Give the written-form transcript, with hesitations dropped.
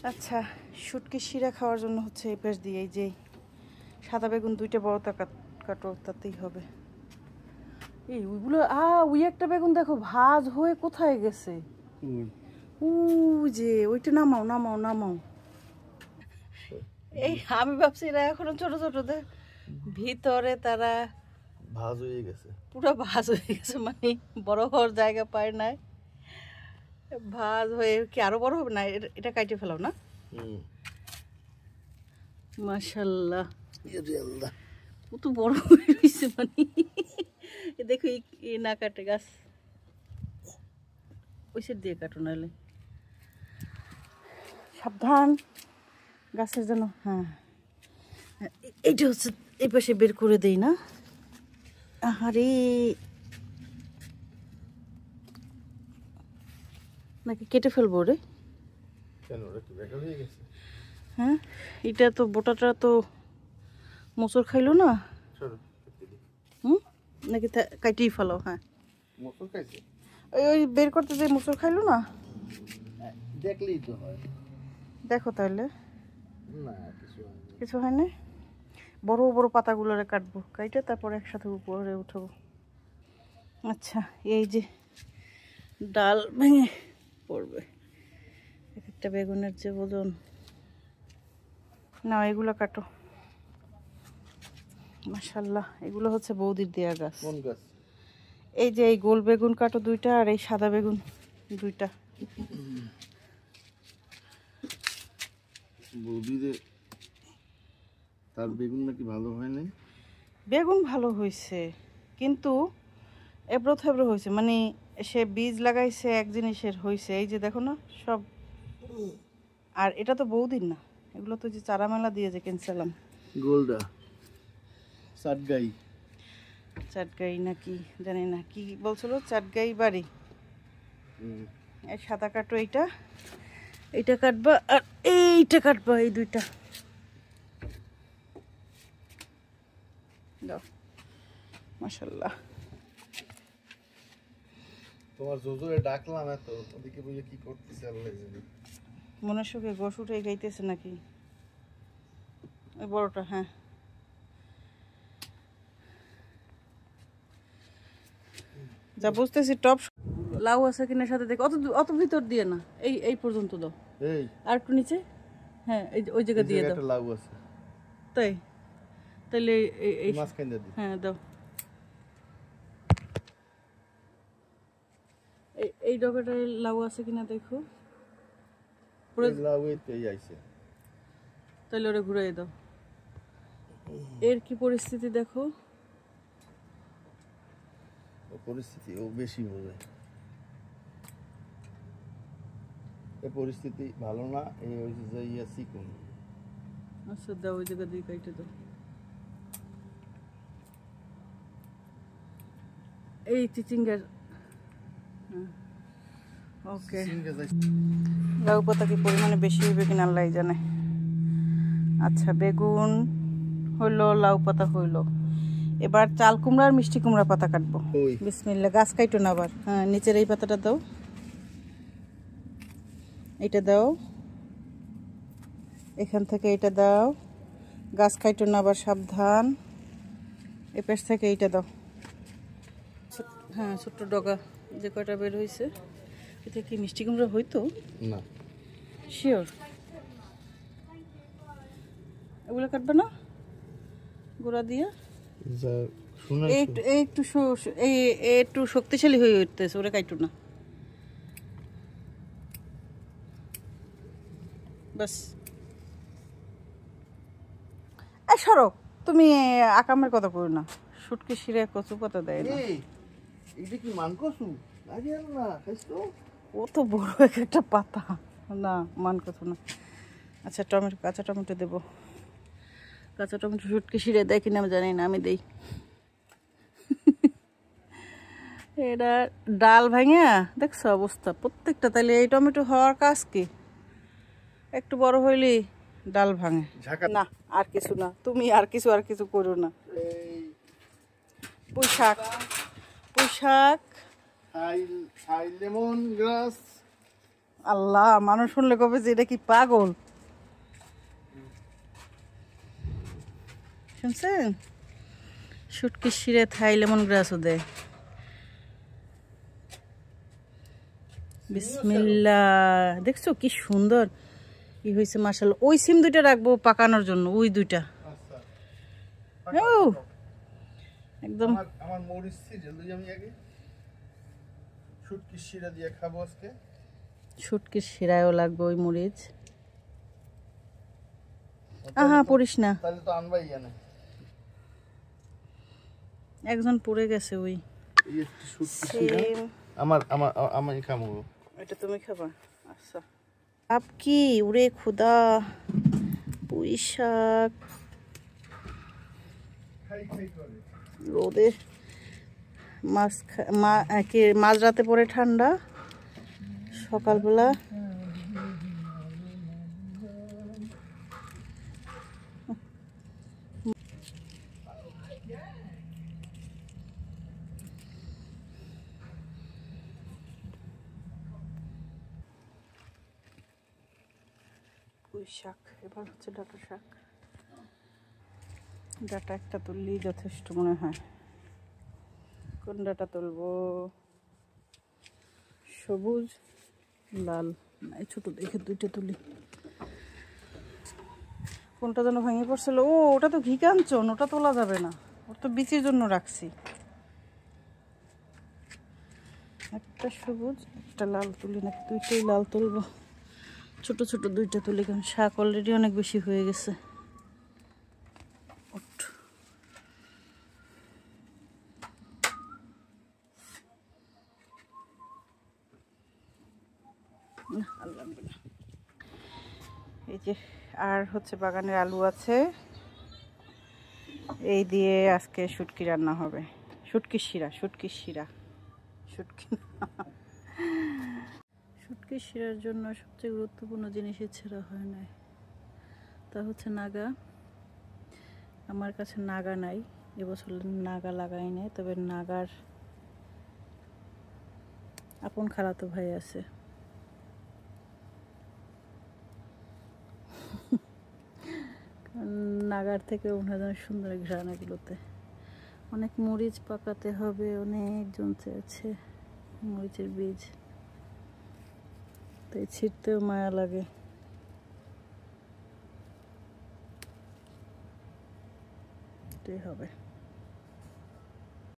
আচ্ছা, শুটকি শিরা খাওয়ার জন্য হচ্ছে এই পাশ দিয়ে এই যে সাদা বেগুন 2টা বড়টা কাটো, তাতেই হবে। এই ওইগুলো ওই একটা বেগুন দেখো ভাজ হয়ে কোথায় গেছে, যে ওইটা নামাও নামাও নামাও। এই আমি ভাবছি এরা এখনো ছোট ছোট, ভিতরে তারা ভাজ হয়ে গেছে, পুরো ভাজ হয়ে গেছে, মানে বড় হওয়ার জায়গা পায় নাই, ভাজ হয়ে কি আরো বড় হবে না? এটা কাটে ফেলাও না। মাশাআল্লাহ, কত বড় হয়ে গেছে, মানে দেখো এই না কাটে গাছ ওই সাইড দিয়ে কাটো, নাহলে সাবধান গাছের জন্য। হ্যাঁ, এইটা হচ্ছে এই পাশে বের করে দেই না। আরে নাকি কেটে ফেলবো রে? হ্যাঁ, এটা তো বোটাটা তো মোচড় খাইলো না। নাকি কাটিয়ে ফেলো? হ্যাঁ, ওই বের করতে যে মোচড় খাইলো না, দেখলেই তো হয়। দেখো তাহলে না, কিছু হয় না। বড় বড় পাতাগুলোরে কাটবো, কাইটে তারপর একসাথে উপরে উঠাবো। আচ্ছা, এই যে ডাল ভেঙে পড়বে, একটা বেগুনের যে ওজন। না, এগুলো কাটো। মাশাআল্লাহ, এগুলো হচ্ছে বৌদির দেয়া গাছ। কোন গাছ? এই যে এই গোল বেগুন কাটো 2টা, আর এই সাদা বেগুন 2টা। বৌদিদের তার বেগুন নাকি ভালো হয় নাই? বেগুন ভালো হয়েছে, কিন্তু এবড়ো থেবড়ো হয়েছে, মানে সে বীজ লাগাইছে এক জিনিসের হয়েছে। এই যে দেখো না সব, আর এটা তো বৌদির না, এগুলো তো যে চারা মেলা দিয়ে যে কিনছিলাম। গোলডা চাটগাই, চাটগাই নাকি জানি না কি বলছিল, চাটগাই বাড়ি। এই সাদা কাটো, এইটা কাটবা, আর এইটা কাটবা, এই 2টা দাও। মাশাআল্লাহ, তোমার জোজোরে ডাকলাম এত, ওদিকে বলে কি করতেছে আল্লাহ জানে। মনের সুখে গোশ উঠে গাইতেছে নাকি? ওই বড়টা, হ্যাঁ। যা বুঝতেছি টপ লাউ আছে কিনা সাথে দেখো, অত ভিতর দিয়ে না, এই পর্যন্ত দাও। এই আর একটু নিচে, হ্যাঁ, এই ওই জায়গা দিয়ে দাও। একটা লাউ আছে, তাইলে এই মাঝখানে দাও। হ্যাঁ দাও। এই ডগাটায় লাউ আছে কিনা দেখো। লাউ এই আইছে, তাহলে ওটা ঘুরাই দাও। এর কি পরিস্থিতি দেখো। পরিস্থিতি ও বেশি বোঝে, এই পরিস্থিতি ভালো না। এই হইছে যে চিকন। আচ্ছা দাও, ওই জায়গা দিয়ে কাইটে দাও। এই চিচিঙ্গার, ওকে। লাউ পাতা কি পরিমাণে বেশি হইবে কিনা আল্লাহ জানে। আচ্ছা, বেগুন হইলো, লাউ পাতা হইলো, এবার চাল কুমড়া আর মিষ্টি কুমড়া পাতা কাটবো। বিসমিল্লাহ, গাছ কাইটো না আবার। হ্যাঁ, নিচের এই পাতাটা দাও, এটা দাও, এখান থেকে এটা দাও, গাছ কাইটো না আবার, সাবধান। এ পাশ থেকে এইটা দাও। হ্যাঁ, ছোট্ট ডগা যে কয়টা বের হয়েছে, এতে কি মিষ্টি কুমড়া হইতো না? শিওর? এগুলো কাটবে না গোড়া দিয়ে? একটু শক্তিশালী হয়ে উঠতেছে, ওরা কাইটু না। বাস, সরো তুমি, আকামের কথা করো না। শুটকি শিরে কচু পাতা দেয় না। এটা কি মান কচু? ও তো বড় একটা পাতা না, মান কচু না। আচ্ছা, টমেটো, কাঁচা টমেটো দেবো। কাঁচা টমেটো শুটকি শিরে দেয় কিনা আমি জানি না, আমি দেই। এটা ডাল ভাঙে দেখছো অবস্থা প্রত্যেকটা। তাহলে এই টমেটো হওয়ার কাজ কি? একটু বড় হইলে ডাল ভাঙে না, আর কিছু না। তুমি আর কিছু করো না। পুঁই শাক, লেমন গ্রাস, আল্লাহ, মানুষ শুনলে কবে যে এটা কি পাগল। শুনছেন, শুটকির শিরে থাই লেমন গ্রাসও দেয়। বিসমিল্লাহ। দেখছো কি সুন্দর কি হয়েছে মাশাআল্লাহ। ওই সিম দুইটা রাখবো পাকানোর জন্য, ওই দুইটা একদম। আমার মরিচ সিরিয়াল আমি আগে শুটকির শিরা দিয়ে খাবো আজকে। শুটকির শিরায়ও লাগবে ওই মরিচ। আহা, পড়িস না। তাহলে তো আনবাই জানে। একজন পড়ে গেছে ওই। আমি খাবো। এটা তুমি খাবা? আচ্ছা। আপ কি উড়ে খুদা, পুঁই শাক রোদে, মাঝরাতে পরে ঠান্ডা, সকালবেলা পুঁই শাক। এবার হচ্ছে ডাঁটা শাক। ডাঁটা একটা তুললেই যথেষ্ট মনে হয়। কোন ডাঁটা তুলবো? সবুজ, লাল, এই ছোট দেখে দুইটা তুলি। কোনটা যেন ভেঙে পড়ছিল। ও, ওটা তো ঘি কাঞ্চন, ওটা তোলা যাবে না, ওর তো বীজের জন্য রাখছি। একটা সবুজ একটা লাল তুলি, না দুইটাই লাল তুলবো। ছোট ছোট দুইটা তুলি, কারণ শাক অলরেডি অনেক বেশি হয়ে গেছে। এই যে আর হচ্ছে বাগানের আলু আছে, এই দিয়ে আজকে শুটকি রান্না হবে। শুটকির শিরা, শুটকির শিরা, শুটকির শিরার জন্য সবচেয়ে গুরুত্বপূর্ণ জিনিসের ছেড়া হয় না, তা হচ্ছে নাগা। আমার কাছে নাগা নাই, এবছর নাগা লাগাই নাই, তবে নাগার আপন খালাতো ভাই আছে। নাগার থেকে ওনাদের সুন্দর ঘ্রাণ। এগুলোতে অনেক মরিচ পাকাতে হবে, অনেক জমতে আছে মরিচের বীজ, তাই ছিঁড়তেও মায়া লাগে। এটাই হবে।